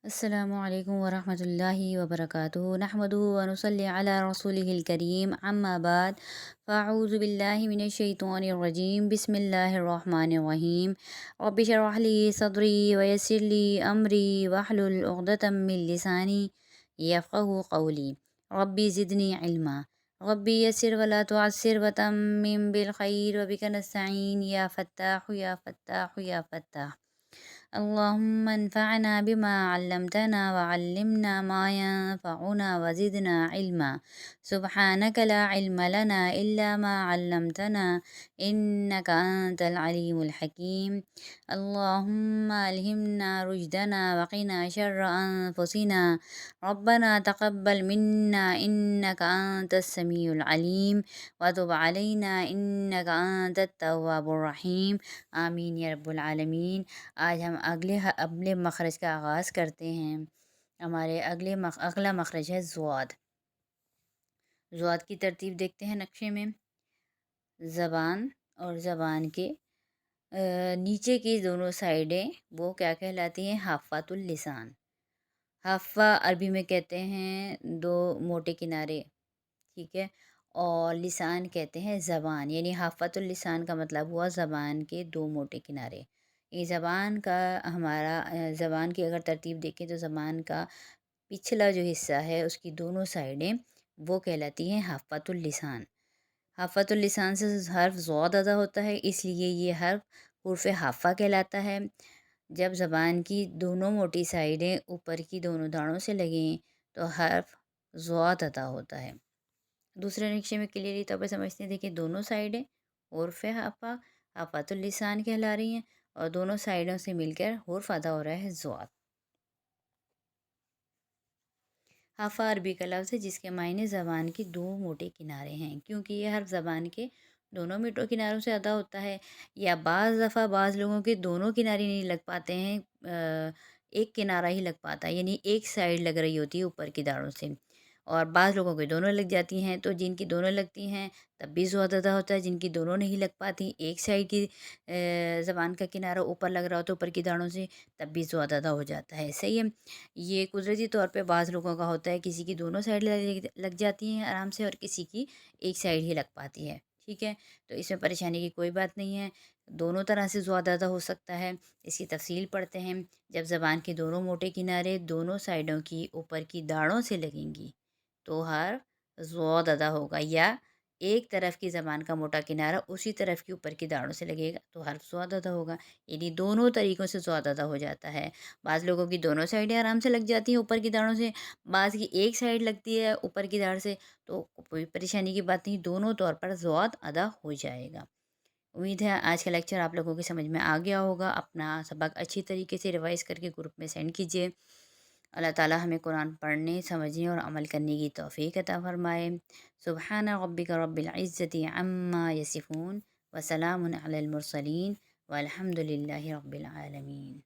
السلام علیکم ورحمۃ اللہ وبرکاتہ نحمدہ ونصلی علی رسولہ الکریم اما بعد فاعوذ باللہ من الشیطان الرجیم بسم اللہ الرحمن الرحیم رب اشرح لی صدری ویسر لی امری واحلل عقدۃ من لسانی یفقہوا قولی ربی زدنی علما ربی یسر ولا تعسر وتمم بالخیر وبک نستعین یا فتاح یا فتاح یا فتاح اللهم انفعنا بما علمتنا وعلمنا ما ينفعنا وزدنا علما سبحانك لا علم لنا إلا ما علمتنا إنك أنت العليم الحكيم اللهم ألهمنا رشدنا وقنا شر أنفسنا ربنا تقبل منا إنك أنت السميع العليم وتب علينا إنك أنت التواب الرحيم آمین یا رب العالمین۔ آج ہم اگلے مخرج کا آغاز کرتے ہیں۔ ہمارے اگلا مخرج ہے زواد۔ زواد کی ترتیب دیکھتے ہیں نقشے میں۔ زبان اور زبان کے نیچے کی دونوں سائڈیں وہ کیا کہلاتی ہیں؟ حافۃ اللسان۔ حافہ عربی میں کہتے ہیں دو موٹے کنارے، ٹھیک ہے، اور لسان کہتے ہیں زبان، یعنی حافۃ اللسان کا مطلب ہوا زبان کے دو موٹے کنارے۔ یہ زبان کا زبان کی اگر ترتیب دیکھیں تو زبان کا پچھلا جو حصہ ہے اس کی دونوں سائڈیں وہ کہلاتی ہیں حافۃ اللسان۔ حافۃ اللسان سے حرف ضاد ادا ہوتا ہے، اس لیے یہ حرف حرف حافہ کہلاتا ہے۔ جب زبان کی دونوں موٹی سائڈیں اوپر کی دونوں داڑوں سے لگیں تو حرف ضاد ادا ہوتا ہے۔ دوسرے نقشے میں کلیئرلی طور پہ سمجھتے ہیں، دیکھیں دونوں سائڈیں حرف حافہ حافۃ اللسان کہلا رہی ہیں اور دونوں سائڈوں سے مل کر حرف ادا ہو رہا ہے ضاد۔ حافہ عربی کا لفظ ہے جس کے معنی زبان کی دو موٹے کنارے ہیں، کیونکہ یہ حرف زبان کے دونوں موٹے کناروں سے ادا ہوتا ہے، یا بعض دفعہ بعض لوگوں کے دونوں کنارے نہیں لگ پاتے ہیں، ایک کنارہ ہی لگ پاتا ہے، یعنی ایک سائڈ لگ رہی ہوتی ہے اوپر کی داڑوں سے، اور بعض لوگوں کے دونوں لگ جاتی ہیں، تو جن کی دونوں لگتی ہیں تب بھی ضاد ادا ہوتا ہے، جن کی دونوں نہیں لگ پاتی، ایک سائڈ کی زبان کا کنارہ اوپر لگ رہا ہوتا ہے اوپر کی داڑوں سے، تب بھی ضاد ادا ہو جاتا ہے۔ صحیح ہے، یہ قدرتی طور پہ بعض لوگوں کا ہوتا ہے، کسی کی دونوں سائڈ لگ جاتی ہیں آرام سے اور کسی کی ایک سائڈ ہی لگ پاتی ہے، ٹھیک ہے، تو اس میں پریشانی کی کوئی بات نہیں ہے، دونوں طرح سے ضاد ادا ہو سکتا ہے۔ اس کی تفصیل پڑھتے ہیں۔ جب زبان کے دونوں موٹے کنارے دونوں سائڈوں کی اوپر کی داڑوں سے لگیں گی تو حرف ضاد ادا ہوگا، یا ایک طرف کی زبان کا موٹا کنارہ اسی طرف کی اوپر کی داڑوں سے لگے گا تو حرف ضاد ادا ہوگا، یعنی دونوں طریقوں سے ضاد ادا ہو جاتا ہے۔ بعض لوگوں کی دونوں سائڈیں آرام سے لگ جاتی ہیں اوپر کی داڑوں سے، بعض کی ایک سائڈ لگتی ہے اوپر کی داڑ سے، تو کوئی پریشانی کی بات نہیں، دونوں طور پر ضاد ادا ہو جائے گا۔ امید ہے آج کا لیکچر آپ لوگوں کی سمجھ میں آ گیا ہوگا۔ اپنا سبق اچھی طریقے سے ریوائز کر کے گروپ میں سینڈ کیجیے۔ اللہ تعالیٰ ہمیں قرآن پڑھنے، سمجھنے اور عمل کرنے کی توفیق عطا فرمائے۔ سبحان ربک رب العزت عما یصفون وسلام علی المرسلین والحمد للہ رب العالمین۔